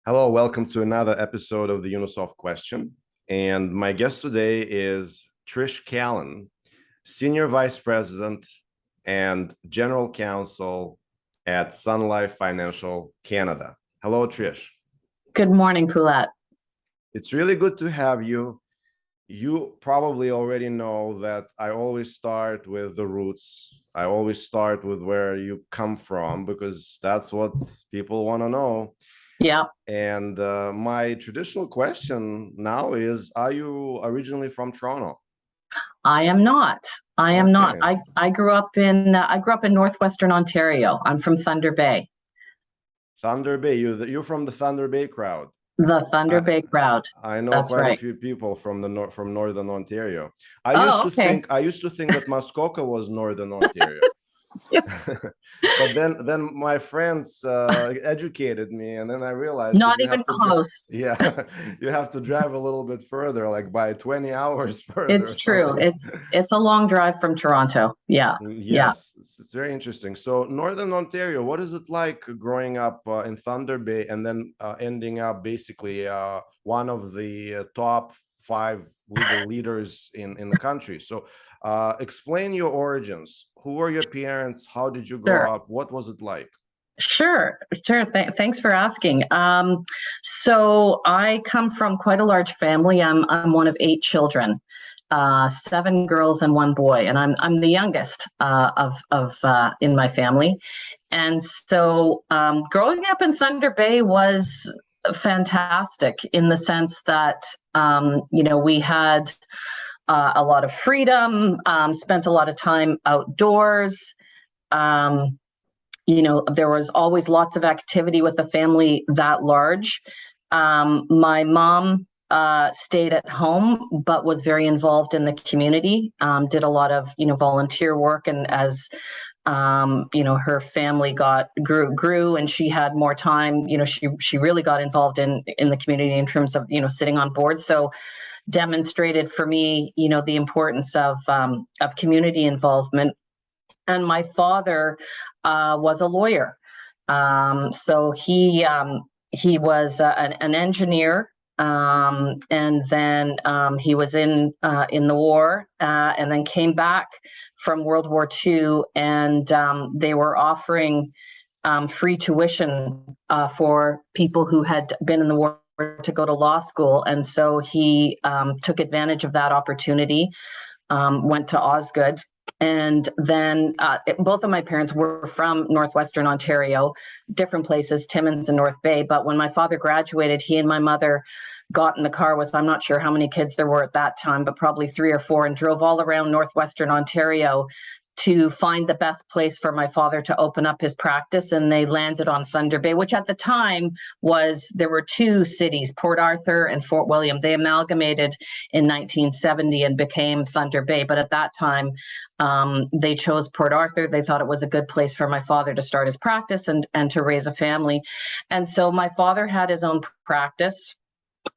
Hello, welcome to another episode of the Unisoft Question. And my guest today is Trish Callon, Senior Vice President and General Counsel at Sun Life Financial Canada. Hello, Trish. Good morning, Poulette. It's really good to have you. You probably already know that I always start with the roots. I always start with where you come from because that's what people want to know. Yeah, And my traditional question now is, are you originally from Toronto? I am not. I am not. Okay. I grew up in northwestern Ontario. I'm from Thunder Bay, Thunder Bay. You're from the Thunder Bay crowd. the Thunder I Bay crowd. I know That's quite a right. few people from from Northern Ontario. Oh, okay. I used to think that Muskoka was Northern Ontario. But then my friends educated me, and then I realized that Not you have even to close. yeah, you have to drive a little bit further, like by 20 hours further It's or true. something. It's a long drive from Toronto. Yeah, yeah. Yes, it's very interesting. So Northern Ontario, what is it like growing up in Thunder Bay and then ending up basically one of the top five legal leaders in the country? So explain your origins. Who were your parents? How did you grow Sure. up? What was it like? Sure. Thanks for asking. So I come from quite a large family. I'm one of 8 children, seven girls and one boy, and I'm the youngest of in my family. And so growing up in Thunder Bay was fantastic in the sense that we had a lot of freedom, spent a lot of time outdoors. Um, there was always lots of activity with a family that large. My mom stayed at home, but was very involved in the community, did a lot of, volunteer work. And as, her family grew and she had more time, she really got involved in the community in terms of, sitting on boards. So demonstrated for me, the importance of community involvement. And my father was a lawyer. So he was an engineer, and then he was in the war, and then came back from World War II, and they were offering free tuition for people who had been in the war to go to law school, and so he took advantage of that opportunity. Went to Osgood. And then both of my parents were from northwestern Ontario, different places, Timmins and North Bay. But when my father graduated, he and my mother got in the car with, I'm not sure how many kids there were at that time, but probably 3 or 4, and drove all around northwestern Ontario to find the best place for my father to open up his practice. And they landed on Thunder Bay, which at the time there were 2 cities, Port Arthur and Fort William. They amalgamated in 1970 and became Thunder Bay. But at that time, they chose Port Arthur. They thought it was a good place for my father to start his practice and to raise a family. And so my father had his own practice.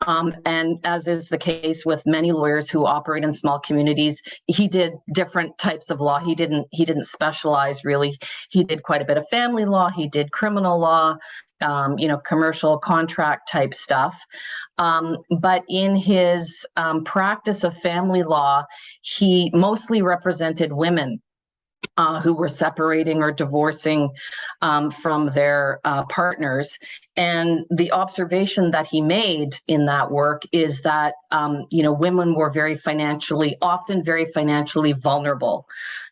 And as is the case with many lawyers who operate in small communities, he did different types of law. He didn't specialize really. He did quite a bit of family law. He did criminal law, commercial contract type stuff. But in his practice of family law, he mostly represented women who were separating or divorcing from their partners. And the observation that he made in that work is that, women were often very financially vulnerable.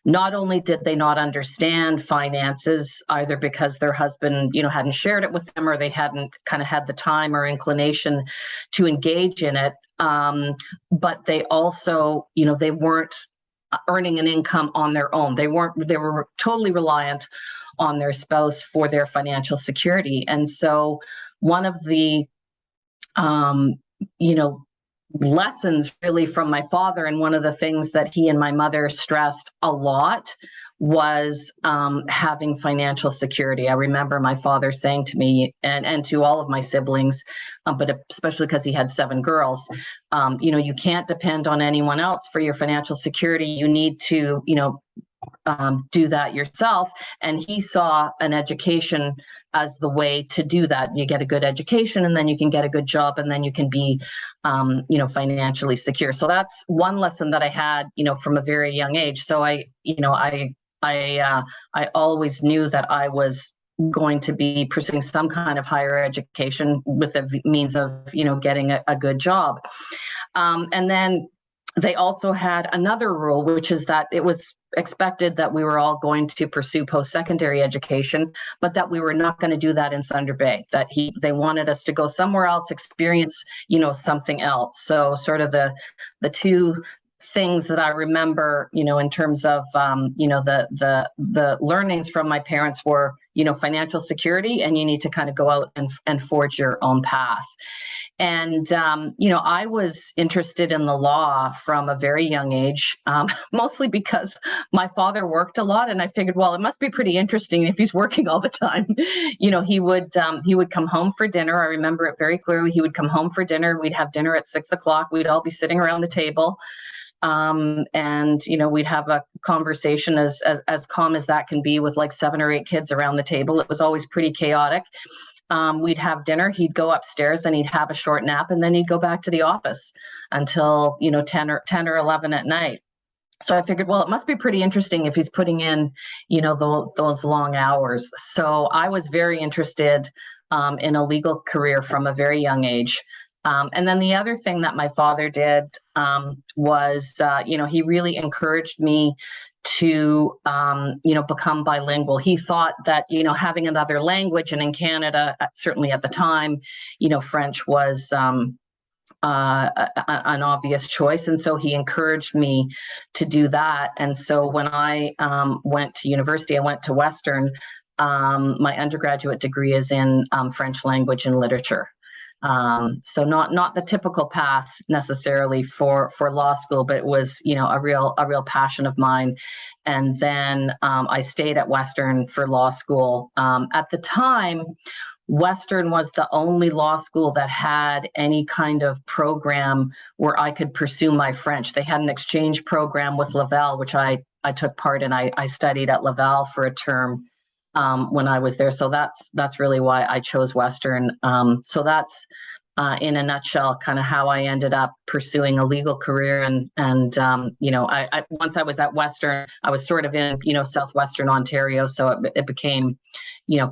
Not only did they not understand finances, either because their husband, hadn't shared it with them, or they hadn't kind of had the time or inclination to engage in it. But they also, they weren't earning an income on their own. They were totally reliant on their spouse for their financial security. And so one of the, lessons really from my father, and one of the things that he and my mother stressed a lot, was having financial security. I remember my father saying to me and to all of my siblings, but especially because he had 7 girls, you can't depend on anyone else for your financial security. You need to, do that yourself. And he saw an education as the way to do that. You get a good education, and then you can get a good job, and then you can be, financially secure. So that's one lesson that I had, from a very young age. So I always knew that I was going to be pursuing some kind of higher education with a means of, getting a good job. And then they also had another rule, which is that it was expected that we were all going to pursue post-secondary education, but that we were not going to do that in Thunder Bay, that they wanted us to go somewhere else, experience, something else. So sort of the two things that I remember, in terms of, the learnings from my parents were, financial security, and you need to kind of go out and forge your own path. And, I was interested in the law from a very young age, mostly because my father worked a lot. And I figured, well, it must be pretty interesting if he's working all the time. He would come home for dinner. I remember it very clearly. He would come home for dinner. We'd have dinner at 6 o'clock. We'd all be sitting around the table. And we'd have a conversation as calm as that can be, with like 7 or 8 kids around the table. It was always pretty chaotic. We'd have dinner, he'd go upstairs and he'd have a short nap, and then he'd go back to the office until 10 or 11 at night. So I figured, well, it must be pretty interesting if he's putting in, those long hours. So I was very interested in a legal career from a very young age. And then the other thing that my father did was, he really encouraged me to, become bilingual. He thought that, having another language, and in Canada, certainly at the time, French was an obvious choice. And so he encouraged me to do that. And so when I went to university, I went to Western. My undergraduate degree is in French language and literature. So not the typical path necessarily for law school, but it was, a real passion of mine. And then I stayed at Western for law school. At the time, Western was the only law school that had any kind of program where I could pursue my French. They had an exchange program with Laval, which I took part in. I studied at Laval for a term when I was there. So that's really why I chose Western. So that's in a nutshell, kind of how I ended up pursuing a legal career. And I once I was at Western, I was sort of in, Southwestern Ontario. So it became,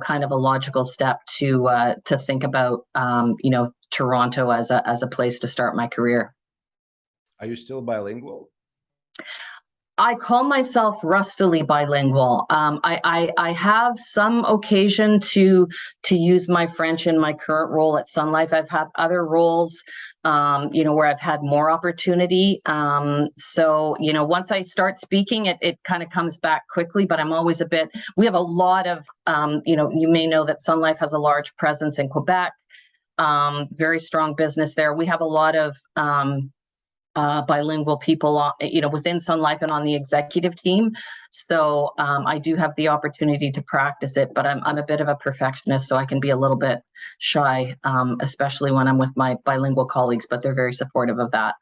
kind of a logical step to think about, Toronto as a place to start my career. Are you still bilingual? I call myself rustily bilingual. I have some occasion to use my French in my current role at Sun Life. I've had other roles, where I've had more opportunity. So, once I start speaking, it kind of comes back quickly, but I'm always we have a lot of, you may know that Sun Life has a large presence in Quebec, very strong business there. We have a lot of, bilingual people, within Sun Life and on the executive team. So I do have the opportunity to practice it, but I'm a bit of a perfectionist, so I can be a little bit shy, especially when I'm with my bilingual colleagues, but they're very supportive of that.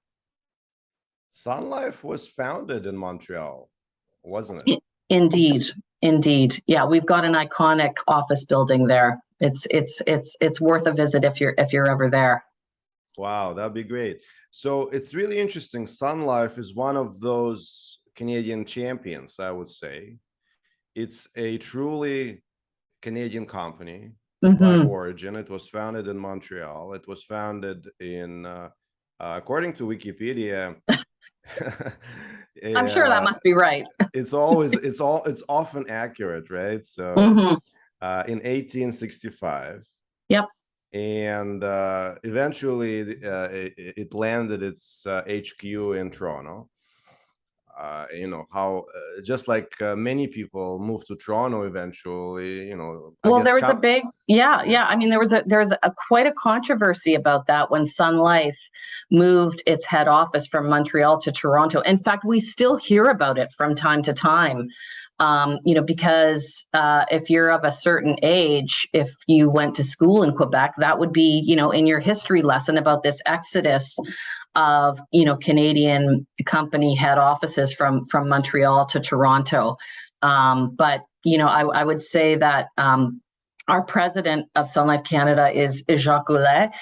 Sun Life was founded in Montreal, wasn't it? Indeed. Yeah, we've got an iconic office building there. It's worth a visit if you're ever there. Wow, that'd be great. So it's really interesting. Sun Life is one of those Canadian champions, I would say. It's a truly Canadian company by origin. It was founded in Montreal. It was founded in, according to Wikipedia. I'm sure that must be right. It's often accurate, right? So in 1865. Yep. And eventually it landed its HQ in Toronto. How just like many people moved to Toronto eventually, well, there was a big Yeah. I mean, there was quite a controversy about that when Sun Life moved its head office from Montreal to Toronto. In fact, we still hear about it from time to time. Because if you're of a certain age, if you went to school in Quebec, that would be, in your history lesson about this exodus of, Canadian company head offices from Montreal to Toronto. But I would say that our president of Sun Life Canada is Jacques Goulet,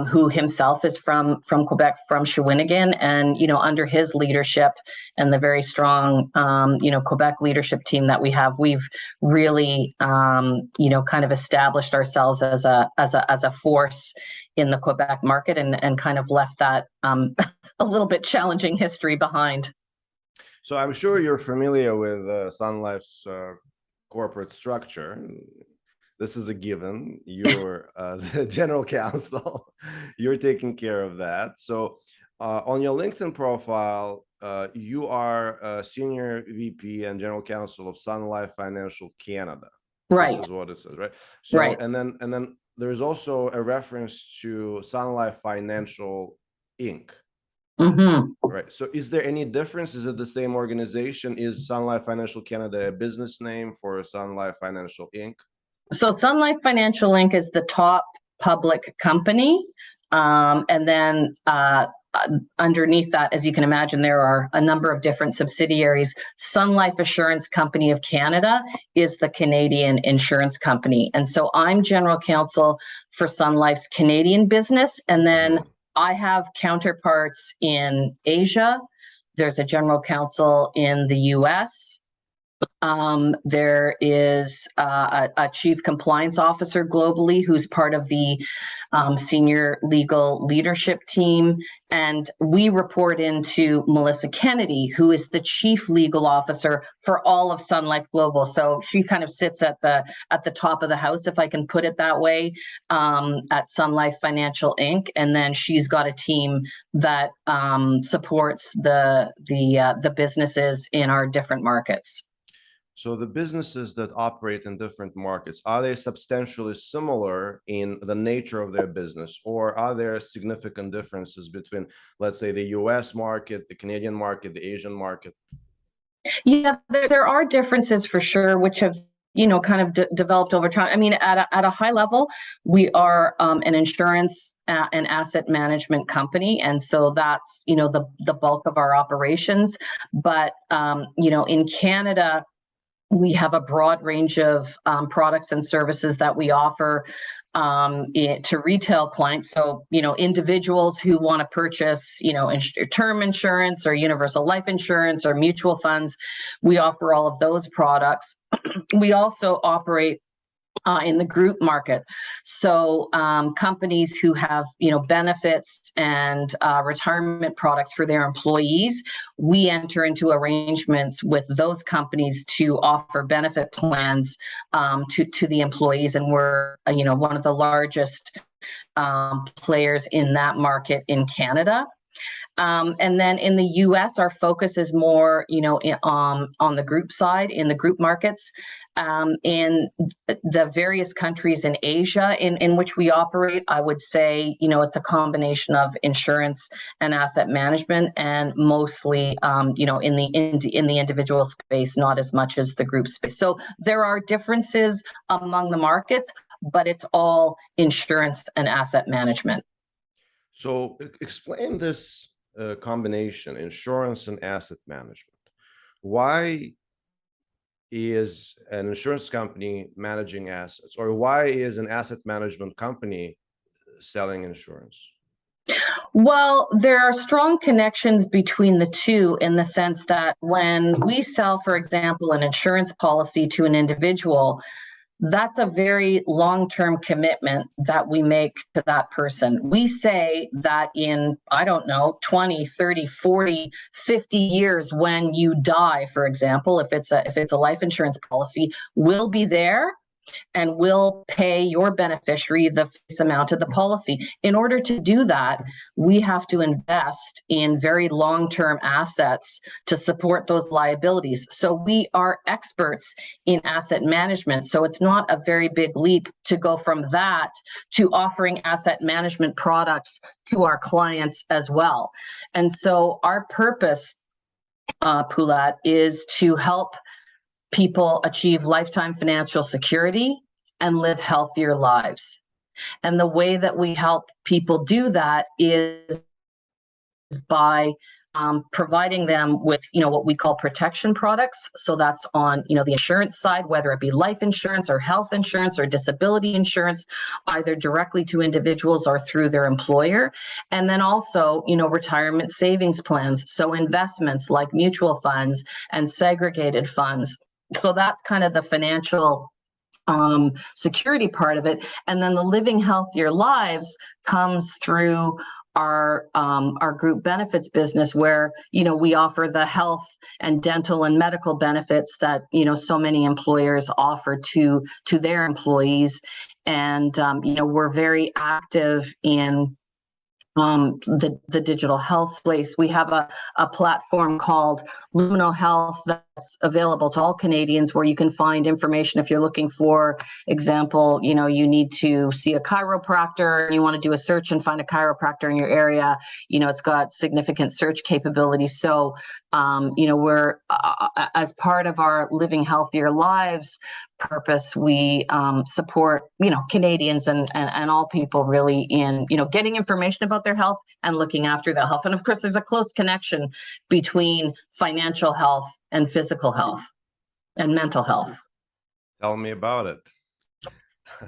who himself is from Quebec, from Shawinigan, and under his leadership and the very strong Quebec leadership team that we have, we've really kind of established ourselves as a force in the Quebec market, and kind of left that a little bit challenging history behind. So I'm sure you're familiar with Sun Life's corporate structure. This is a given. You're the general counsel. You're taking care of that. So on your LinkedIn profile, you are a senior VP and general counsel of Sun Life Financial Canada. Right. This is what it says, right? So, right. And then there's also a reference to Sun Life Financial Inc. Mm-hmm. Right. So is there any difference? Is it the same organization? Is Sun Life Financial Canada a business name for Sun Life Financial Inc.? So Sun Life Financial Inc. is the top public company. And then underneath that, as you can imagine, there are a number of different subsidiaries. Sun Life Assurance Company of Canada is the Canadian insurance company. And so I'm general counsel for Sun Life's Canadian business. And then I have counterparts in Asia. There's a general counsel in the US. There is a chief compliance officer globally who's part of the senior legal leadership team. And we report into Melissa Kennedy, who is the chief legal officer for all of Sun Life Global. So she kind of sits at the top of the house, if I can put it that way, at Sun Life Financial Inc. And then she's got a team that supports the businesses in our different markets. So the businesses that operate in different markets, are they substantially similar in the nature of their business, or are there significant differences between, let's say, the US market, the Canadian market, the Asian market? Yeah, there are differences for sure, which have kind of developed over time. I mean, at a high level, we are an insurance and asset management company, and so that's the bulk of our operations. But in Canada, we have a broad range of products and services that we offer to retail clients. So, individuals who want to purchase, term insurance or universal life insurance or mutual funds, we offer all of those products. We also operate in the group market. So companies who have, benefits and retirement products for their employees, we enter into arrangements with those companies to offer benefit plans to the employees. And we're, one of the largest players in that market in Canada. And then in the US, our focus is more, on the group side, in the group markets. In the various countries in Asia in which we operate, I would say, it's a combination of insurance and asset management, and mostly, in the individual space, not as much as the group space. So there are differences among the markets, but it's all insurance and asset management. So explain this combination, insurance and asset management. Why is an insurance company managing assets, or why is an asset management company selling insurance? Well, there are strong connections between the two, in the sense that when we sell, for example, an insurance policy to an individual, that's a very long-term commitment that we make to that person. We say that in, 20, 30, 40, 50 years, when you die, for example, if it's a life insurance policy, we'll be there and we'll pay your beneficiary the face amount of the policy. In order to do that, we have to invest in very long-term assets to support those liabilities. So we are experts in asset management. So it's not a very big leap to go from that to offering asset management products to our clients as well. And so our purpose, Poulat, is to help people achieve lifetime financial security and live healthier lives. And the way that we help people do that is by providing them with, what we call protection products. So that's on, the insurance side, whether it be life insurance or health insurance or disability insurance, either directly to individuals or through their employer. And then also, retirement savings plans. So investments like mutual funds and segregated funds. So that's kind of the financial security part of it. And then the living healthier lives comes through our group benefits business, where we offer the health and dental and medical benefits that so many employers offer to their employees. And we're very active in the digital health space. We have a platform called Lumino Health that's available to all Canadians, where you can find information if you're looking for example, you need to see a chiropractor and you want to do a search and find a chiropractor in your area. It's got significant search capabilities. So, we're as part of our Living Healthier Lives purpose, we support Canadians and all people really in getting information about their health and looking after their health. And of course, there's a close connection between financial health and physical health and mental health. Tell me about it.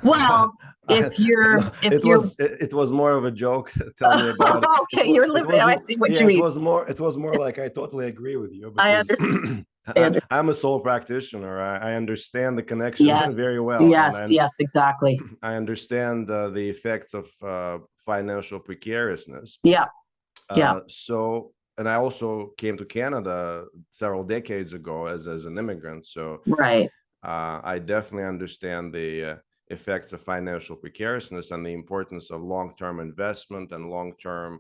Well, it was more of a joke. Tell me about it. Okay, you're living. I see what you mean. It was more like I totally agree with you. I understand. I'm a sole practitioner. I understand the connection very well. Yes, exactly. I understand the effects of financial precariousness. Yeah. So, and I also came to Canada several decades ago as an immigrant. So, right. I definitely understand the effects of financial precariousness and the importance of long-term investment and long-term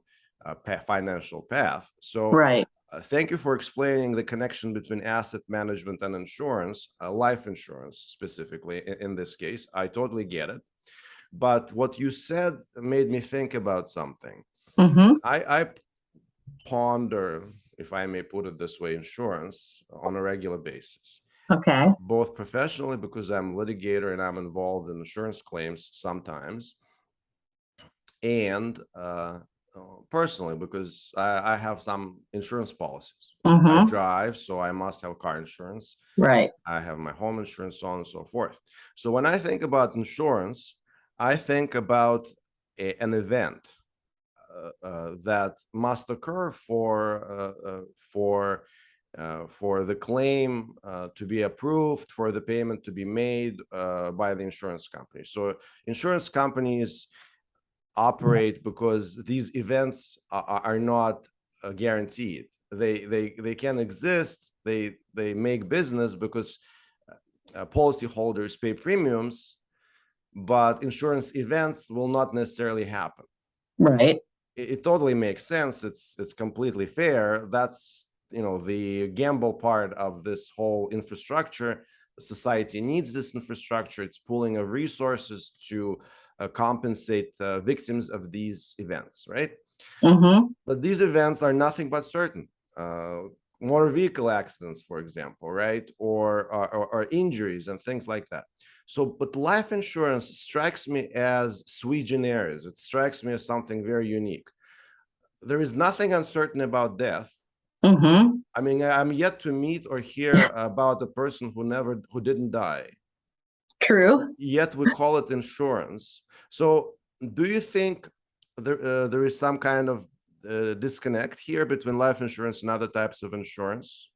financial path. So, right. Thank you for explaining the connection between asset management and insurance, life insurance specifically in this case. I totally get it. But what you said made me think about something. Mm-hmm. I ponder, if I may put it this way, insurance on a regular basis. Okay. Both professionally, because I'm a litigator and I'm involved in insurance claims sometimes, and personally, because I have some insurance policies. Mm-hmm. I drive, so I must have car insurance. Right. I have my home insurance, so on and so forth. So when I think about insurance, I think about an event that must occur for the claim to be approved, for the payment to be made by the insurance company. So insurance companies operate because these events are not guaranteed. They can exist. They make business because policyholders pay premiums, but insurance events will not necessarily happen. Right. It totally makes sense. It's completely fair. That's the gamble part of this whole infrastructure. Society needs this infrastructure. It's pooling of resources to compensate victims of these events, right? Mm-hmm. But these events are nothing but certain. Motor vehicle accidents, for example, right? Or injuries and things like that. So, but life insurance strikes me as sui generis. It strikes me as something very unique. There is nothing uncertain about death. Mm-hmm. I mean, I'm yet to meet or hear about a person who didn't die. True. Yet we call it insurance. So, do you think there is some kind of disconnect here between life insurance and other types of insurance?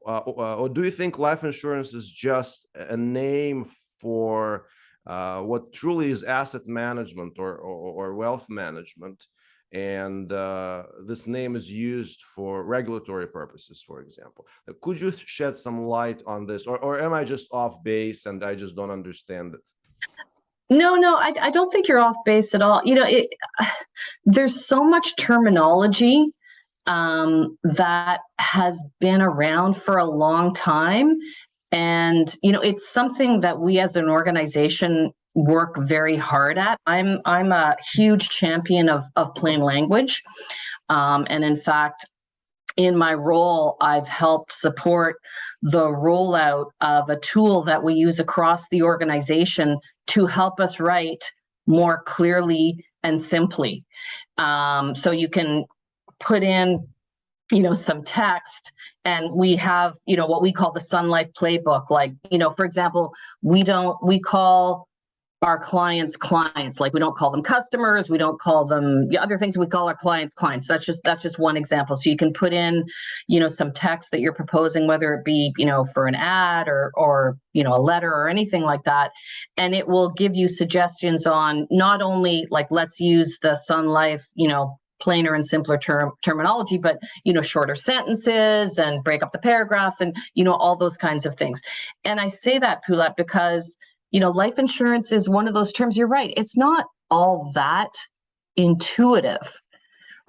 Or do you think life insurance is just a name for what truly is asset management or wealth management, and this name is used for regulatory purposes, for example. Could you shed some light on this, or am I just off base and I just don't understand it? No, I don't think you're off base at all. There's so much terminology that has been around for a long time. And, it's something that we as an organization work very hard at. I'm a huge champion of plain language. And in fact, in my role, I've helped support the rollout of a tool that we use across the organization to help us write more clearly and simply. So you can put in, some text, and we have, what we call the Sun Life Playbook. Like, for example, we call our clients, like we don't call them customers, we don't call them other things, we call our clients. That's just one example. So you can put in, some text that you're proposing, whether it be, for an ad or a letter or anything like that. And it will give you suggestions on not only like, let's use the Sun Life, plainer and simpler terminology, but, shorter sentences and break up the paragraphs and, all those kinds of things. And I say that, Poulet, because life insurance is one of those terms. You're right. It's not all that intuitive,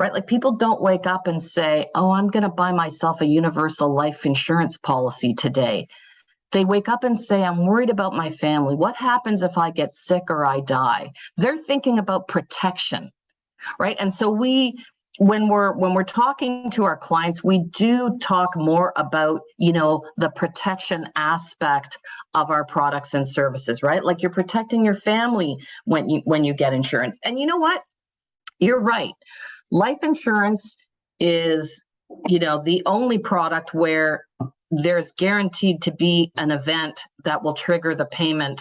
right? Like, people don't wake up and say, oh, I'm going to buy myself a universal life insurance policy today. They wake up and say, I'm worried about my family. What happens if I get sick or I die? They're thinking about protection, right? And so when we're talking to our clients, we do talk more about, the protection aspect of our products and services, right? Like, you're protecting your family when you get insurance. And you know what? You're right. Life insurance is, the only product where there's guaranteed to be an event that will trigger the payment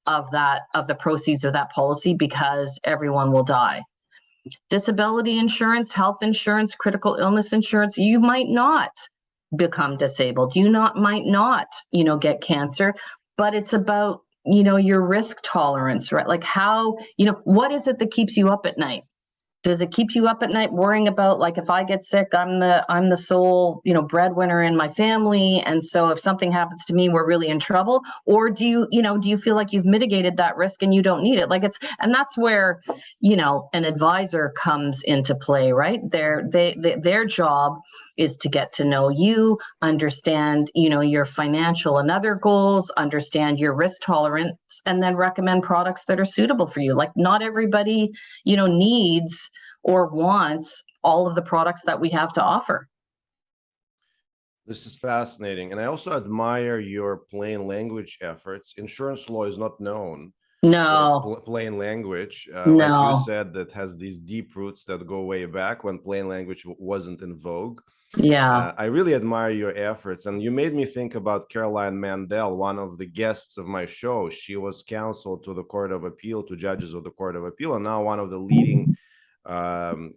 of the proceeds of that policy, because everyone will die. Disability insurance, health insurance, critical illness insurance, you might not become disabled. You might not, get cancer, but it's about, your risk tolerance, right? Like, how, what is it that keeps you up at night? Does it keep you up at night worrying about, like, if I get sick, I'm the sole, breadwinner in my family, and so if something happens to me, we're really in trouble? Or do you feel like you've mitigated that risk and you don't need it? And that's where, an advisor comes into play, right? Their job is to get to know you, understand, your financial and other goals, understand your risk tolerance, and then recommend products that are suitable for you. Like, not everybody, needs or wants all of the products that we have to offer. This is fascinating. And I also admire your plain language efforts. Insurance law is not known No, for plain language. Like you no. said, that has these deep roots that go way back when plain language wasn't in vogue. Yeah, I really admire your efforts. And you made me think about Caroline Mandel, one of the guests of my show. She was counsel to the Court of Appeal, to judges of the Court of Appeal, and now one of the leading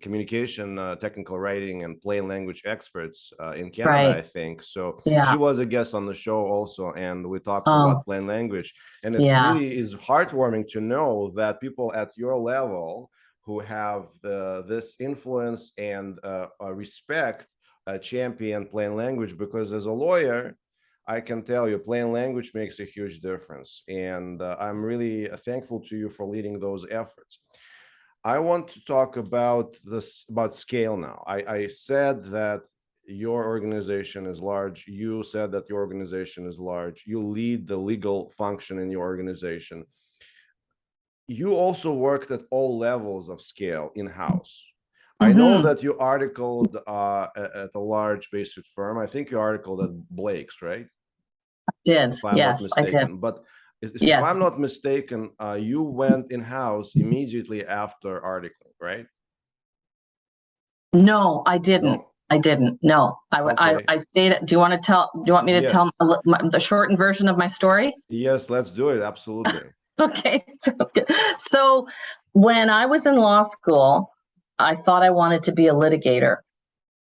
communication, technical writing, and plain language experts in Canada, right. I think. So she Yeah. was a guest on the show also, and we talked Oh, about plain language. And it yeah. really is heartwarming to know that people at your level who have this influence and respect champion plain language, because as a lawyer, I can tell you, plain language makes a huge difference. And I'm really thankful to you for leading those efforts. I want to talk about scale now. I said that your organization is large. You said that your organization is large. You lead the legal function in your organization. You also worked at all levels of scale in-house. I know Mm-hmm. that you articled at a large basic firm. I think you articled at Blake's, right? Did. If I'm not Yes, I did. mistaken. But if I'm Yes. not mistaken, you went in-house immediately after articling, right? No, I didn't. No. I didn't. No, Okay. I stayed. Do you want to tell? Do you want me to Yes. tell the shortened version of my story? Yes, let's do it. Absolutely. Okay. So when I was in law school, I thought I wanted to be a litigator.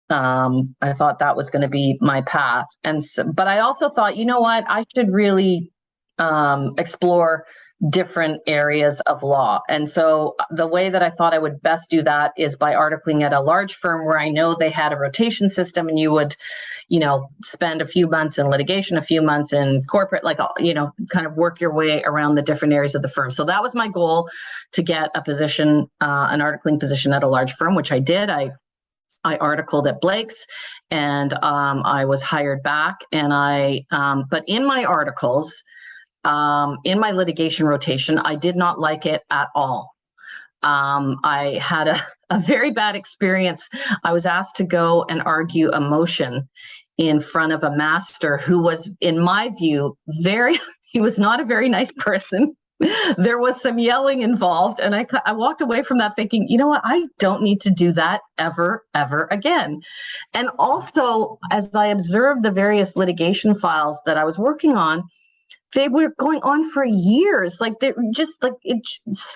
I thought that was going to be my path. And so, but I also thought, you know what, I should really explore different areas of law. And so the way that I thought I would best do that is by articling at a large firm where I know they had a rotation system, and you would, spend a few months in litigation, a few months in corporate, kind of work your way around the different areas of the firm. So that was my goal, to get a position, an articling position at a large firm, which I did. I articled at Blake's, and I was hired back. And but in my articles, in my litigation rotation, I did not like it at all. I had a very bad experience. I was asked to go and argue a motion in front of a master who was, in my view, he was not a very nice person. There was some yelling involved, and I walked away from that thinking, you know what, I don't need to do that ever again. And also, as I observed the various litigation files that I was working on, they were going on for years. Like, they just like it.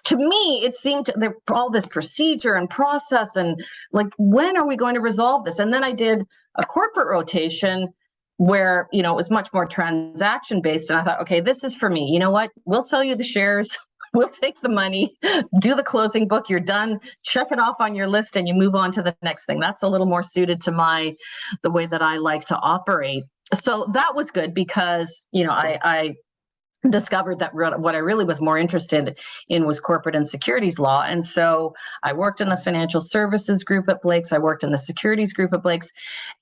To me, it seemed there all this procedure and process, and like, when are we going to resolve this? And then I did a corporate rotation where, it was much more transaction based, and I thought, okay, this is for me. You know what? We'll sell you the shares. We'll take the money, do the closing book. You're done. Check it off on your list, and you move on to the next thing. That's a little more suited to the way that I like to operate. So that was good because, I discovered that what I really was more interested in was corporate and securities law. And so I worked in the financial services group at Blake's. I worked in the securities group at Blake's.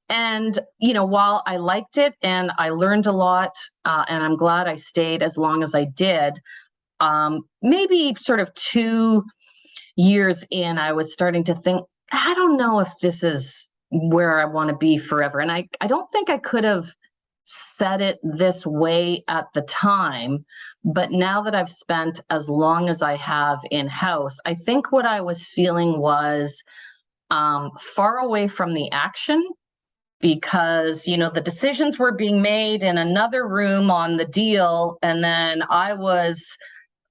And, while I liked it and I learned a lot, and I'm glad I stayed as long as I did, maybe sort of 2 years in, I was starting to think, I don't know if this is where I want to be forever. And I don't think I could have said it this way at the time, but now that I've spent as long as I have in-house, I think what I was feeling was far away from the action, because the decisions were being made in another room on the deal, and then I was,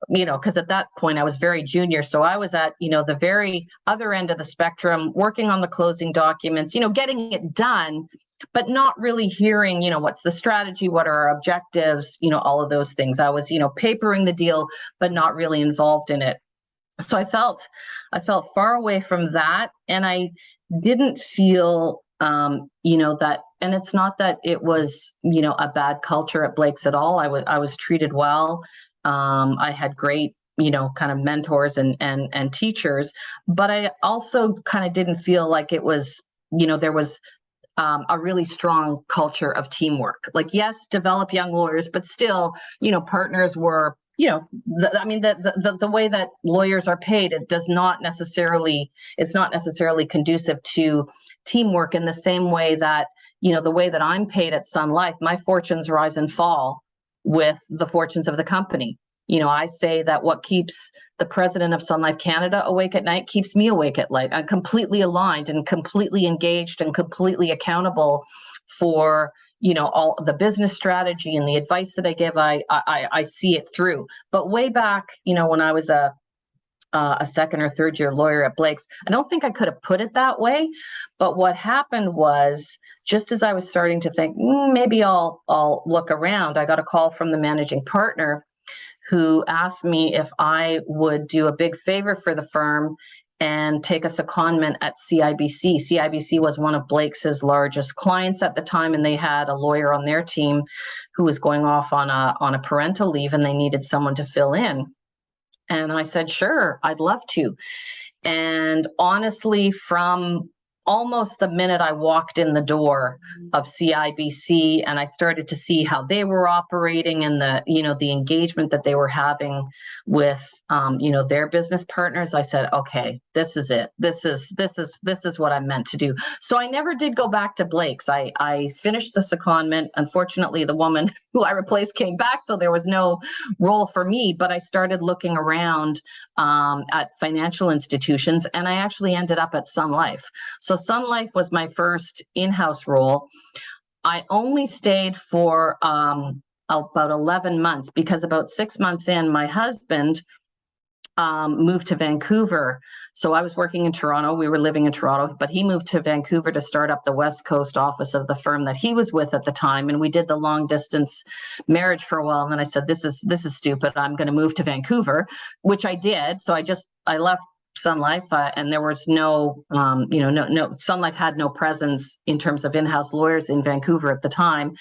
because at that point I was very junior, so I was at the very other end of the spectrum, working on the closing documents, getting it done, but not really hearing, what's the strategy, what are our objectives, all of those things. I was, papering the deal, but not really involved in it. So I felt far away from that, and I didn't feel, that, and it's not that it was, a bad culture at Blake's at all. I was treated well. I had great, kind of mentors and teachers, but I also kind of didn't feel like it was, there was a really strong culture of teamwork. Like, yes, develop young lawyers, but still, partners were, the way that lawyers are paid, it's not necessarily conducive to teamwork in the same way that, the way that I'm paid at Sun Life, my fortunes rise and fall with the fortunes of the company. I say that what keeps the president of Sun Life Canada awake at night keeps me awake at night. I'm completely aligned and completely engaged and completely accountable for, all the business strategy and the advice that I give. I see it through. But way back, when I was a second or third year lawyer at Blake's, I don't think I could have put it that way. But what happened was, just as I was starting to think, maybe I'll look around, I got a call from the managing partner, who asked me if I would do a big favor for the firm and take a secondment at CIBC. CIBC was one of Blake's largest clients at the time, and they had a lawyer on their team who was going off on a parental leave, and they needed someone to fill in. And I said, sure, I'd love to. And honestly, from almost the minute I walked in the door of CIBC and I started to see how they were operating and the engagement that they were having with, their business partners, I said, okay, this is it. This is what I'm meant to do. So I never did go back to Blake's. I finished the secondment. Unfortunately, the woman who I replaced came back, so there was no role for me, but I started looking around at financial institutions, and I actually ended up at Sun Life. So Sun Life was my first in-house role. I only stayed for about 11 months, because about 6 months in, my husband moved to Vancouver. So I was working in Toronto. We were living in Toronto, but he moved to Vancouver to start up the West Coast office of the firm that he was with at the time. And we did the long distance marriage for a while. And then I said, this is stupid. I'm going to move to Vancouver, which I did. So I left Sun Life, and there was no, Sun Life had no presence in terms of in-house lawyers in Vancouver at the time.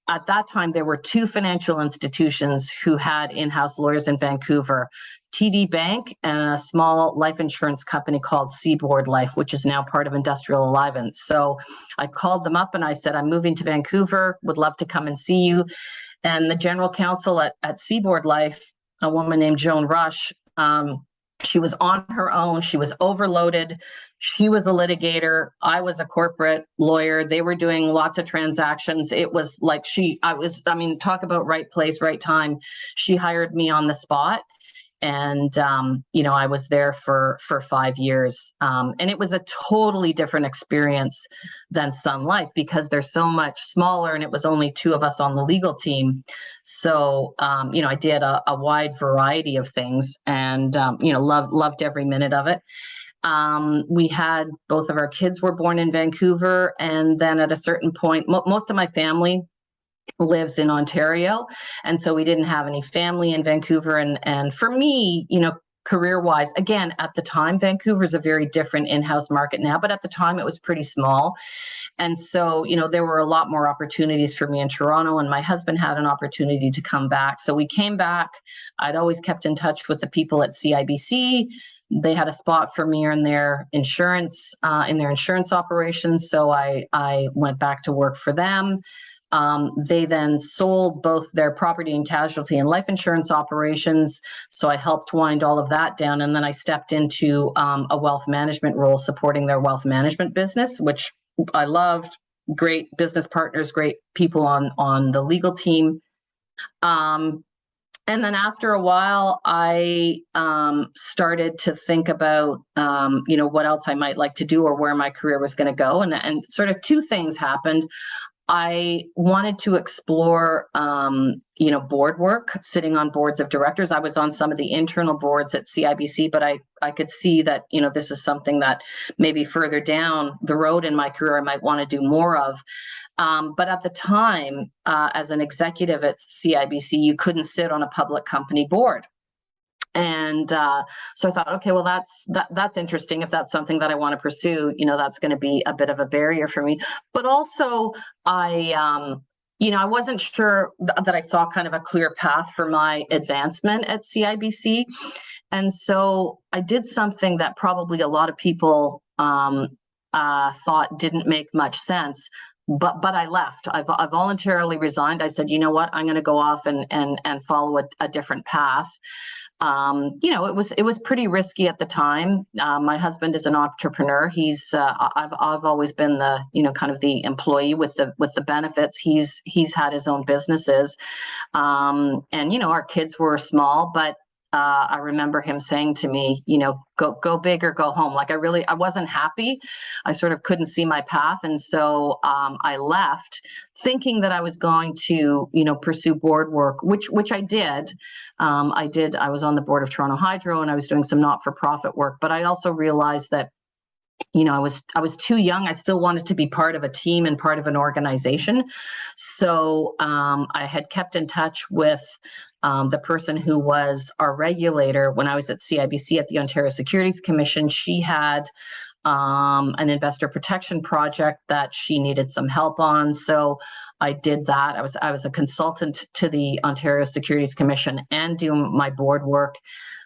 At that time, there were two financial institutions who had in-house lawyers in Vancouver, TD Bank and a small life insurance company called Seaboard Life, which is now part of Industrial Alliance. So I called them up and I said, I'm moving to Vancouver, would love to come and see you. And the general counsel at Seaboard Life, a woman named Joan Rush, she was on her own. She was overloaded. She was a litigator. I was a corporate lawyer. They were doing lots of transactions. It was like talk about right place, right time. She hired me on the spot. And, I was there for 5 years. And it was a totally different experience than Sun Life because they're so much smaller and it was only two of us on the legal team. So, I did a wide variety of things and, loved every minute of it. We had both of our kids were born in Vancouver. And then at a certain point, most of my family lives in Ontario. And so we didn't have any family in Vancouver. And for me, career-wise, again, at the time, Vancouver is a very different in-house market now, but at the time it was pretty small. And so, there were a lot more opportunities for me in Toronto, and my husband had an opportunity to come back. So we came back. I'd always kept in touch with the people at CIBC. They had a spot for me in their insurance operations. So I went back to work for them. They then sold both their property and casualty and life insurance operations. So I helped wind all of that down. And then I stepped into a wealth management role supporting their wealth management business, which I loved. Great business partners, great people on the legal team. And then after a while, I started to think about, what else I might like to do or where my career was going to go. And sort of two things happened. I wanted to explore, board work, sitting on boards of directors. I was on some of the internal boards at CIBC, but I could see that, this is something that maybe further down the road in my career I might want to do more of. But at the time, as an executive at CIBC, you couldn't sit on a public company board. And so I thought, okay, well, that's interesting. If that's something that I want to pursue, that's going to be a bit of a barrier for me. But also, I wasn't sure that I saw kind of a clear path for my advancement at CIBC. And so I did something that probably a lot of people thought didn't make much sense. But I left. I voluntarily resigned. I said, you know what, I'm going to go off and follow a different path. It was pretty risky at the time. My husband is an entrepreneur. I've always been the, kind of the employee with the benefits. He's had his own businesses. And our kids were small, but I remember him saying to me, go big or go home. Like I wasn't happy. I sort of couldn't see my path. And so I left thinking that I was going to, pursue board work, which I did. I was on the board of Toronto Hydro and I was doing some not-for-profit work, but I also realized that I was too young. I still wanted to be part of a team and part of an organization. So I had kept in touch with the person who was our regulator when I was at CIBC at the Ontario Securities Commission. She had an investor protection project that she needed some help on. So I did that. I was a consultant to the Ontario Securities Commission and doing my board work,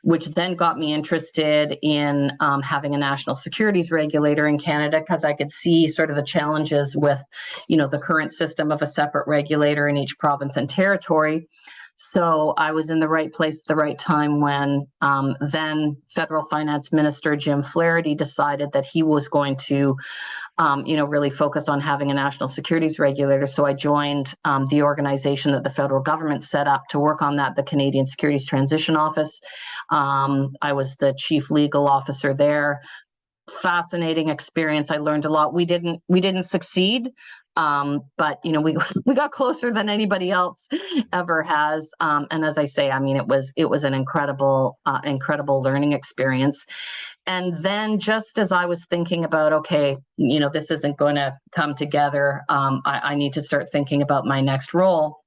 which then got me interested in having a national securities regulator in Canada, because I could see sort of the challenges with, the current system of a separate regulator in each province and territory. So I was in the right place at the right time when then Federal Finance Minister Jim Flaherty decided that he was going to, really focus on having a national securities regulator. So I joined the organization that the federal government set up to work on that, the Canadian Securities Transition Office. I was the chief legal officer there. Fascinating experience. I learned a lot. We didn't succeed But we got closer than anybody else ever has. And as I say, I mean, it was an incredible learning experience. And then just as I was thinking about, okay, this isn't going to come together, I need to start thinking about my next role.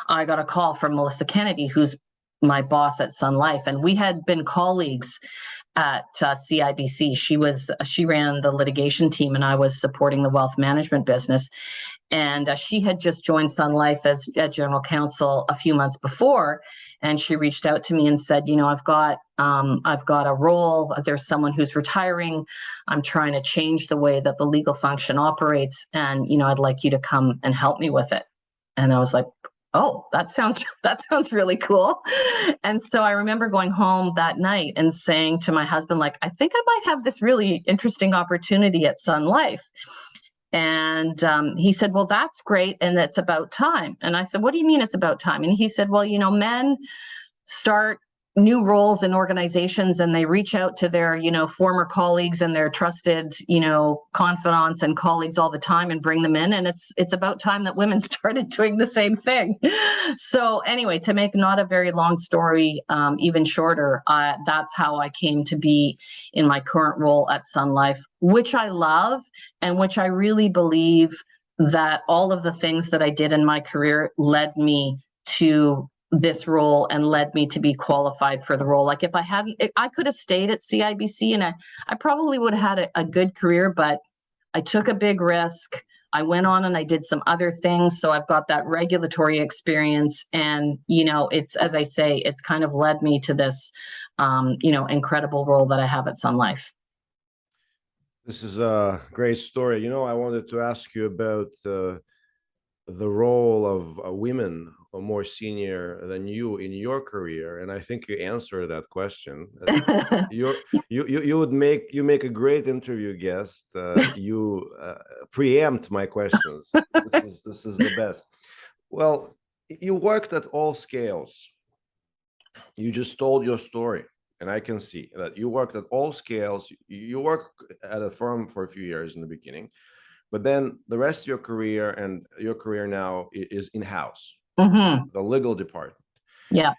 I got a call from Melissa Kennedy, who's my boss at Sun Life, and we had been colleagues at CIBC. She ran the litigation team, and I was supporting the wealth management business. And she had just joined Sun Life as general counsel a few months before, and she reached out to me and said, I've got a role. There's someone who's retiring. I'm trying to change the way that the legal function operates, and I'd like you to come and help me with it. And I was like, oh, that sounds really cool. And so I remember going home that night and saying to my husband, like, I think I might have this really interesting opportunity at Sun Life. And he said, well, that's great. And it's about time. And I said, what do you mean it's about time? And he said, well, men start new roles in organizations and they reach out to their, former colleagues and their trusted, confidants and colleagues all the time and bring them in. And it's about time that women started doing the same thing. So anyway, to make not a very long story even shorter, that's how I came to be in my current role at Sun Life, which I love and which I really believe that all of the things that I did in my career led me to this role and led me to be qualified for the role. Like if I could have stayed at CIBC and I probably would have had a good career, but I took a big risk. I went on and I did some other things. So I've got that regulatory experience and, it's, as I say, it's kind of led me to this, incredible role that I have at Sun Life. This is a great story. I wanted to ask you about the role of women more senior than you in your career, and I think you answered that question. You make a great interview guest. You preempt my questions. This is the best. Well, you worked at all scales. You just told your story, and I can see that you worked at all scales. You worked at a firm for a few years in the beginning, but then the rest of your career and your career now is in-house, the legal department. Yeah.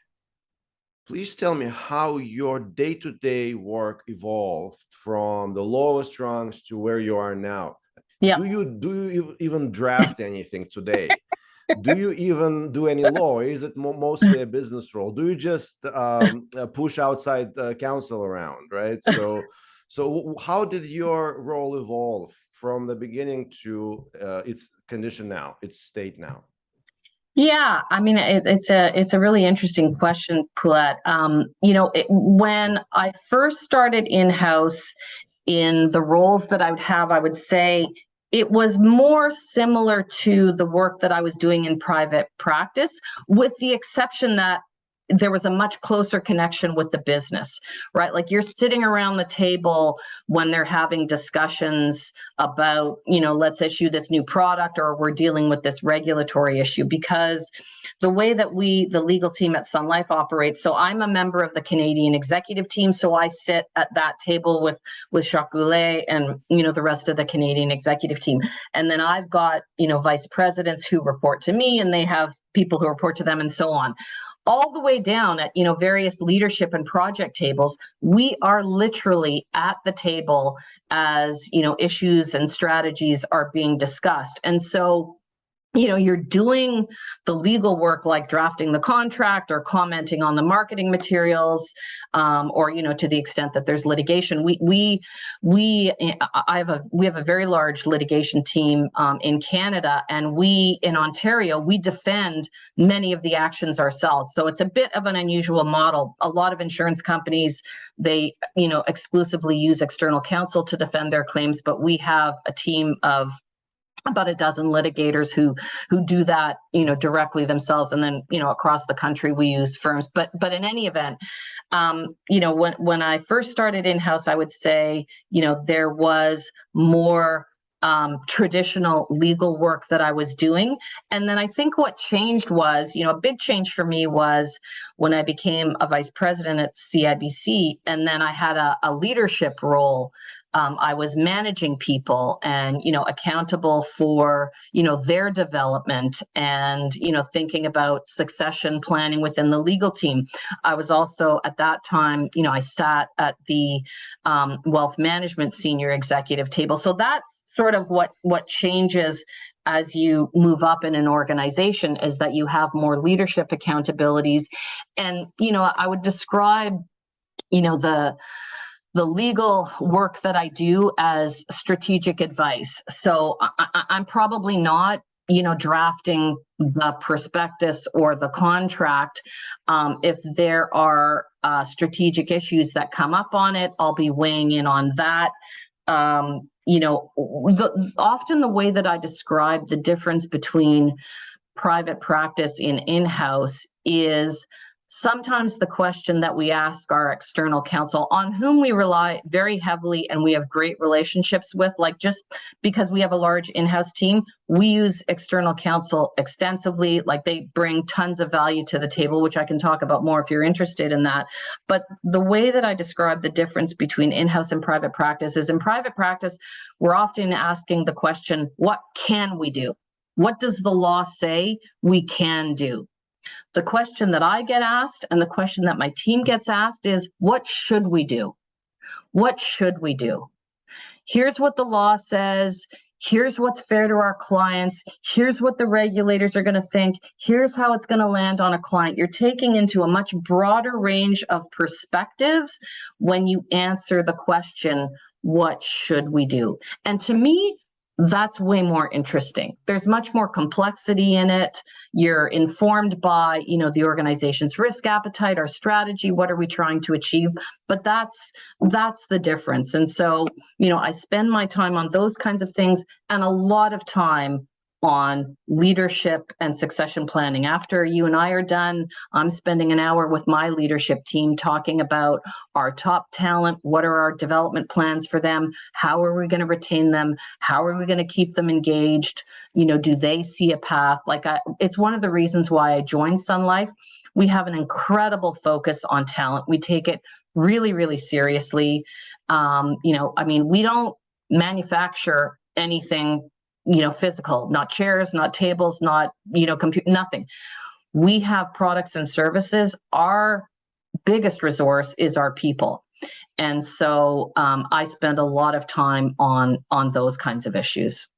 Please tell me how your day-to-day work evolved from the lowest rungs to where you are now. Yeah. Do you even draft anything today? Do you even do any law? Is it mostly a business role? Do you just push outside counsel around, right? So how did your role evolve from the beginning to its condition now, its state now? Yeah, I mean, it's a really interesting question, Poulette. When I first started in-house in the roles that I would have, I would say it was more similar to the work that I was doing in private practice, with the exception that there was a much closer connection with the business, right? Like you're sitting around the table when they're having discussions about, let's issue this new product or we're dealing with this regulatory issue, because the way that the legal team at Sun Life operates, so I'm a member of the Canadian executive team. So I sit at that table with Jacques Goulet and, the rest of the Canadian executive team. And then I've got, vice presidents who report to me and they have people who report to them and so on. All the way down at, various leadership and project tables, we are literally at the table as, issues and strategies are being discussed. And so, you're doing the legal work like drafting the contract or commenting on the marketing materials, or, to the extent that there's litigation. We have a very large litigation team in Canada, and in Ontario, we defend many of the actions ourselves. So it's a bit of an unusual model. A lot of insurance companies, they, exclusively use external counsel to defend their claims, but we have a team of about a dozen litigators who do that, directly themselves. And then, across the country, we use firms. But in any event, when I first started in-house, I would say, there was more traditional legal work that I was doing. And then I think what changed was, a big change for me was when I became a vice president at CIBC, and then I had a leadership role I was managing people and, accountable for, their development and, thinking about succession planning within the legal team. I was also at that time, I sat at the wealth management senior executive table. So that's sort of what changes as you move up in an organization, is that you have more leadership accountabilities. And, I would describe, the legal work that I do as strategic advice. So I'm probably not, drafting the prospectus or the contract. If there are strategic issues that come up on it, I'll be weighing in on that. Often the way that I describe the difference between private practice and in-house is sometimes the question that we ask our external counsel, on whom we rely very heavily and we have great relationships with, like, just because we have a large in-house team, we use external counsel extensively. Like, they bring tons of value to the table, which I can talk about more if you're interested in that. But the way that I describe the difference between in-house and private practice is, in private practice, we're often asking the question, what can we do? What does the law say we can do? The question that I get asked and the question that my team gets asked is, what should we do? What should we do? Here's what the law says. Here's what's fair to our clients. Here's what the regulators are going to think. Here's how it's going to land on a client. You're taking into a much broader range of perspectives when you answer the question, what should we do? And to me, that's way more interesting. There's much more complexity in it. You're informed by, the organization's risk appetite, our strategy, what are we trying to achieve? But that's the difference. And so, I spend my time on those kinds of things and a lot of time on leadership and succession planning. After you and I are done, I'm spending an hour with my leadership team talking about our top talent. What are our development plans for them? How are we going to retain them? How are we going to keep them engaged? Do they see a path? It's one of the reasons why I joined Sun Life. We have an incredible focus on talent. We take it really, really seriously. We don't manufacture anything physical, not chairs, not tables, not, computer, nothing. We have products and services. Our biggest resource is our people. And so I spend a lot of time on those kinds of issues.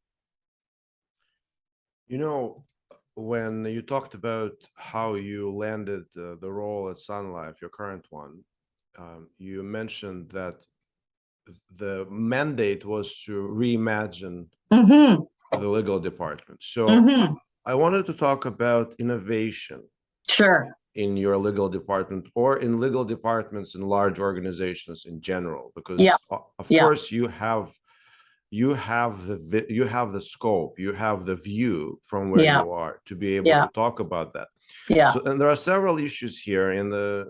When you talked about how you landed the role at Sun Life, your current one, you mentioned that the mandate was to reimagine the legal department. So I wanted to talk about innovation. Sure. In your legal department or in legal departments in large organizations in general, because of course you have the scope, you have the view from where you are to be able to talk about that. So, and there are several issues here in the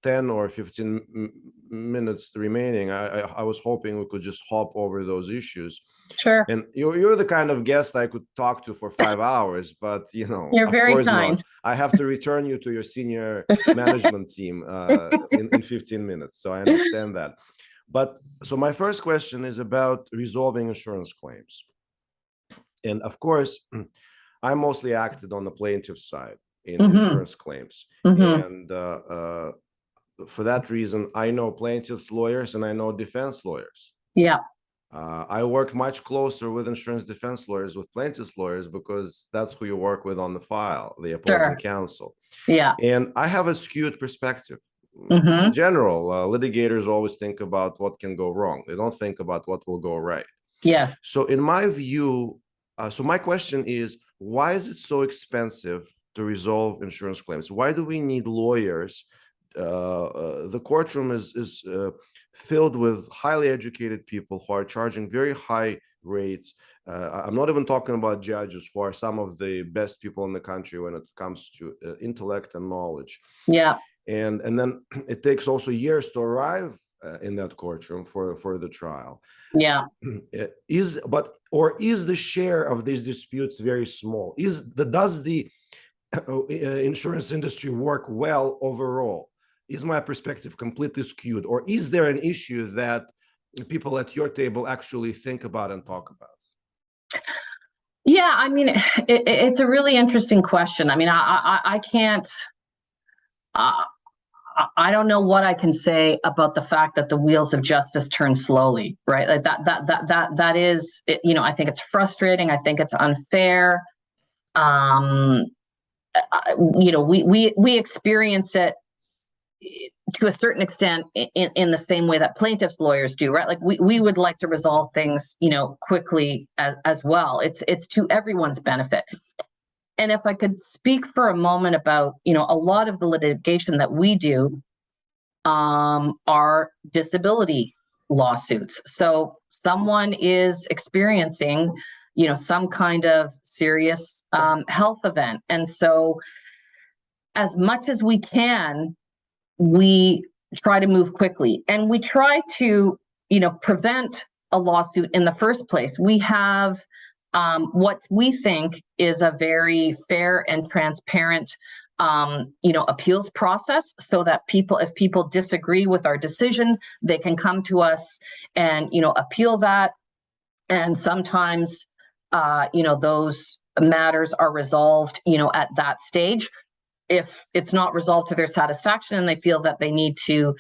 10 or 15 minutes remaining. I was hoping we could just hop over those issues. Sure. And you're the kind of guest I could talk to for 5 hours, but you're very kind. Not. I have to return you to your senior management team in 15 minutes. So I understand that. But so my first question is about resolving insurance claims. And of course, I mostly acted on the plaintiff side in insurance claims. And for that reason, I know plaintiffs' lawyers and I know defense lawyers. Yeah. I work much closer with insurance defense lawyers, with plaintiffs' lawyers, because that's who you work with on the file, the opposing counsel. Yeah. And I have a skewed perspective. In general, litigators always think about what can go wrong. They don't think about what will go right. Yes. So in my view, so my question is, why is it so expensive to resolve insurance claims? Why do we need lawyers? The courtroom is filled with highly educated people who are charging very high rates. I'm not even talking about judges, who are some of the best people in the country when it comes to intellect and knowledge. Yeah. And then it takes also years to arrive in that courtroom for the trial. Yeah. Is the share of these disputes very small? Does the insurance industry work well overall? Is my perspective completely skewed, or is there an issue that people at your table actually think about and talk about? Yeah, I mean, it's a really interesting question. I mean, I can't. Uh, I don't know what I can say about the fact that the wheels of justice turn slowly, right? Like that is, I think it's frustrating. I think it's unfair. Um, we experience it to a certain extent in the same way that plaintiffs lawyers do, right? Like we would like to resolve things, quickly as well. It's to everyone's benefit. And if I could speak for a moment about, a lot of the litigation that we do are disability lawsuits. So someone is experiencing, some kind of serious health event. And so as much as we can, we try to move quickly, and we try to, prevent a lawsuit in the first place. We have what we think is a very fair and transparent appeals process, so that if people disagree with our decision, they can come to us and, appeal that. And sometimes, those matters are resolved, at that stage. If it's not resolved to their satisfaction and they feel that they need to,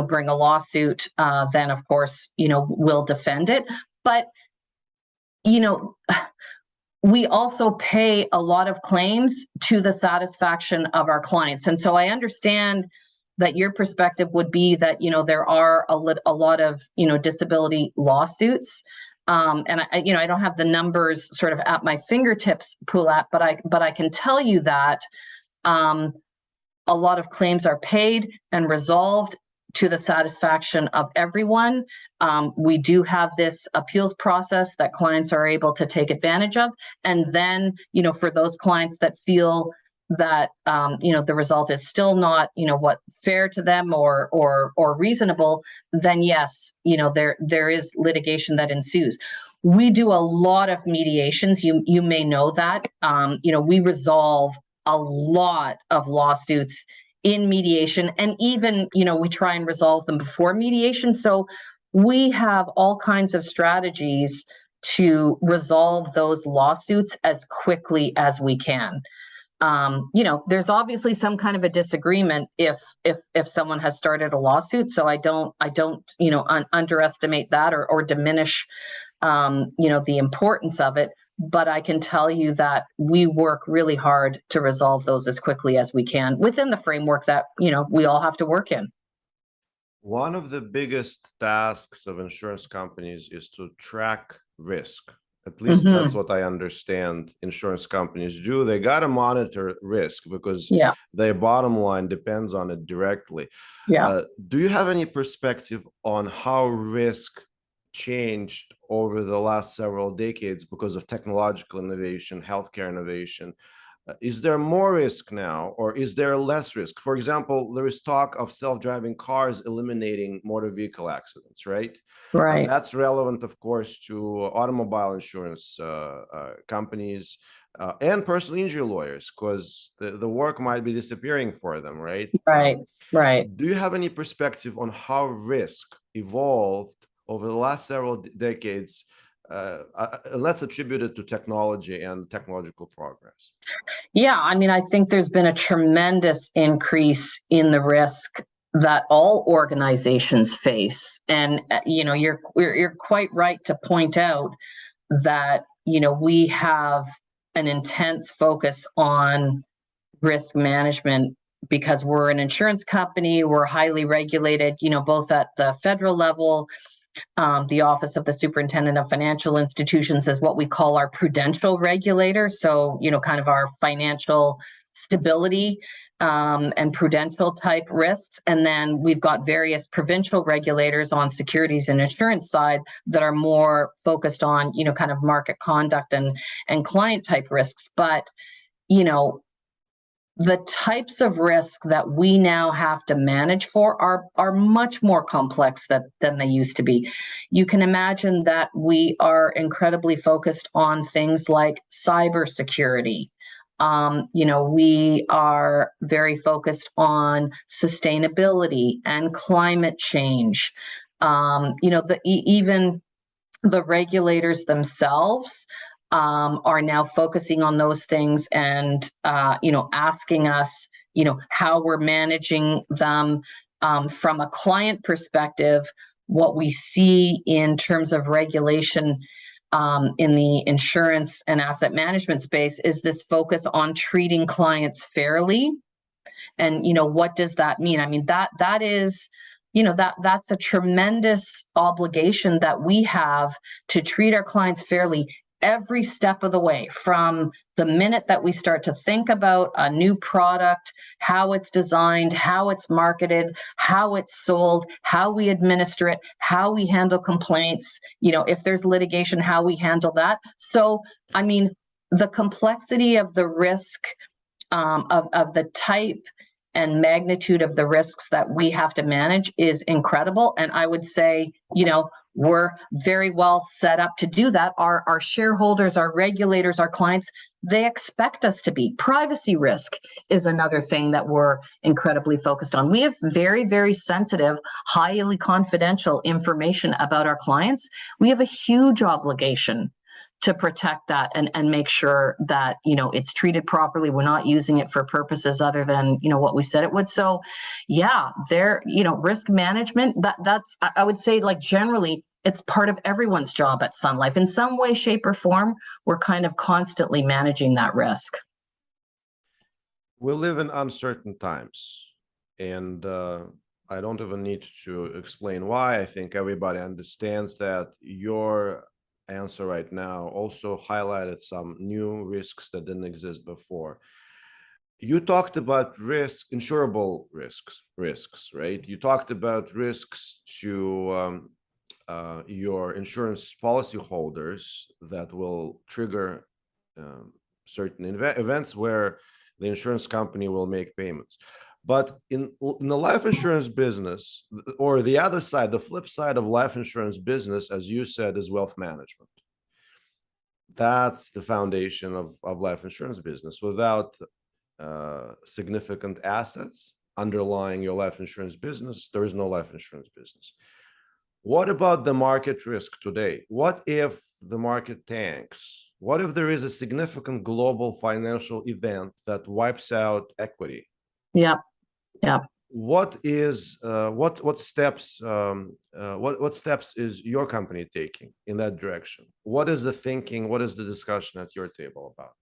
bring a lawsuit, then of course, we'll defend it. But, we also pay a lot of claims to the satisfaction of our clients. And so I understand that your perspective would be that, there are a lot of, disability lawsuits. And I don't have the numbers sort of at my fingertips, Poulat, but I can tell you that a lot of claims are paid and resolved to the satisfaction of everyone. We do have this appeals process that clients are able to take advantage of. And then, for those clients that feel that, the result is still not, fair to them or reasonable, then yes, there is litigation that ensues. We do a lot of mediations. You may know that. We resolve a lot of lawsuits in mediation, and even, we try and resolve them before mediation. So we have all kinds of strategies to resolve those lawsuits as quickly as we can. There's obviously some kind of a disagreement if someone has started a lawsuit. So I don't underestimate that or diminish, the importance of it. But I can tell you that we work really hard to resolve those as quickly as we can within the framework that, we all have to work in. One of the biggest tasks of insurance companies is to track risk. At least that's what I understand insurance companies do. They got to monitor risk because their bottom line depends on it directly. Do you have any perspective on how risk changed over the last several decades because of technological innovation, healthcare innovation? Is there more risk now, or is there less risk? For example, there is talk of self-driving cars eliminating motor vehicle accidents, right? Right. That's relevant, of course, to automobile insurance companies and personal injury lawyers, because the work might be disappearing for them, right? Right. Do you have any perspective on how risk evolved over the last several decades? Let's attribute it to technology and technological progress. Yeah, I mean, I think there's been a tremendous increase in the risk that all organizations face. And, you're quite right to point out that, we have an intense focus on risk management because we're an insurance company, we're highly regulated, both at the federal level. The Office of the Superintendent of Financial Institutions is what we call our prudential regulator. So, kind of our financial stability and prudential type risks. And then we've got various provincial regulators on securities and insurance side that are more focused on, kind of market conduct and client type risks. But, the types of risk that we now have to manage for are much more complex than they used to be. You can imagine that we are incredibly focused on things like cybersecurity. We are very focused on sustainability and climate change. Even the regulators themselves are now focusing on those things and, asking us, how we're managing them from a client perspective. What we see in terms of regulation in the insurance and asset management space is this focus on treating clients fairly. And, what does that mean? I mean, that is, that's a tremendous obligation that we have to treat our clients fairly every step of the way, from the minute that we start to think about a new product, how it's designed, how it's marketed, how it's sold, how we administer it, how we handle complaints, if there's litigation, how we handle that. So, I mean, the complexity of the risk, of the type and magnitude of the risks that we have to manage is incredible. And I would say, we're very well set up to do that. Our shareholders, our regulators, our clients, they expect us to be. Privacy risk is another thing that we're incredibly focused on. We have very, very sensitive, highly confidential information about our clients. We have a huge obligation to protect that and make sure that, it's treated properly. We're not using it for purposes other than, what we said it would. So yeah, risk management, that's, I would say, like, generally, it's part of everyone's job at Sun Life. In some way, shape, or form, we're kind of constantly managing that risk. We live in uncertain times, and I don't even need to explain why. I think everybody understands that. Your answer right now also highlighted some new risks that didn't exist before. You talked about insurable risks, right? You talked about risks to your insurance policyholders that will trigger certain events where the insurance company will make payments. But in the life insurance business, or the other side, the flip side of life insurance business, as you said, is wealth management. That's the foundation of life insurance business. Without significant assets underlying your life insurance business, there is no life insurance business. What about the market risk today? What if the market tanks? What if there is a significant global financial event that wipes out equity? Yeah. What steps is your company taking in that direction? What is the thinking? What is the discussion at your table about?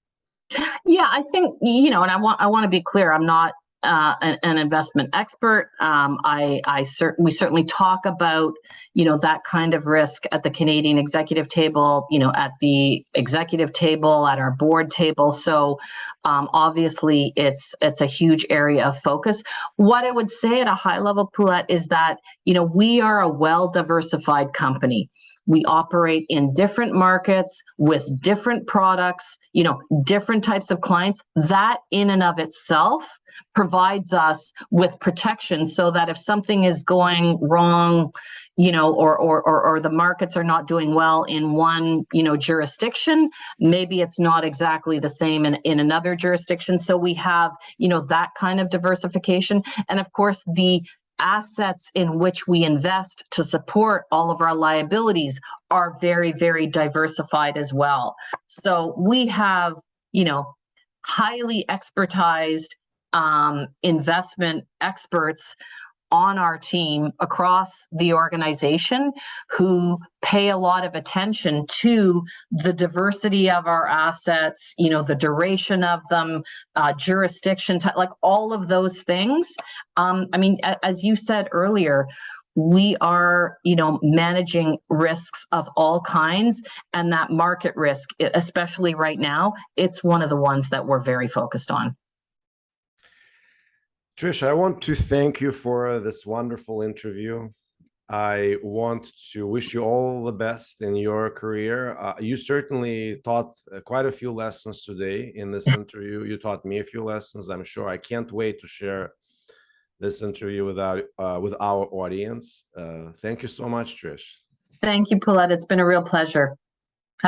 Yeah, I think, and I want to be clear, I'm not an investment expert. We certainly talk about, that kind of risk at the Canadian executive table, at the executive table, at our board table. So obviously it's a huge area of focus. What I would say at a high level, Paulette, is that, we are a well-diversified company. We operate in different markets with different products, different types of clients. That in and of itself provides us with protection, so that if something is going wrong, or the markets are not doing well in one, jurisdiction, maybe it's not exactly the same in another jurisdiction. So we have, that kind of diversification. And of course, the assets in which we invest to support all of our liabilities are very, very diversified as well. So we have, highly expertised investment experts on our team across the organization who pay a lot of attention to the diversity of our assets, the duration of them, jurisdiction, like all of those things. As you said earlier, we are, managing risks of all kinds, and that market risk, especially right now, it's one of the ones that we're very focused on. Trish, I want to thank you for this wonderful interview. I want to wish you all the best in your career. You certainly taught quite a few lessons today in this interview. You taught me a few lessons, I'm sure. I can't wait to share this interview with our audience. Thank you so much, Trish. Thank you, Paulette. It's been a real pleasure.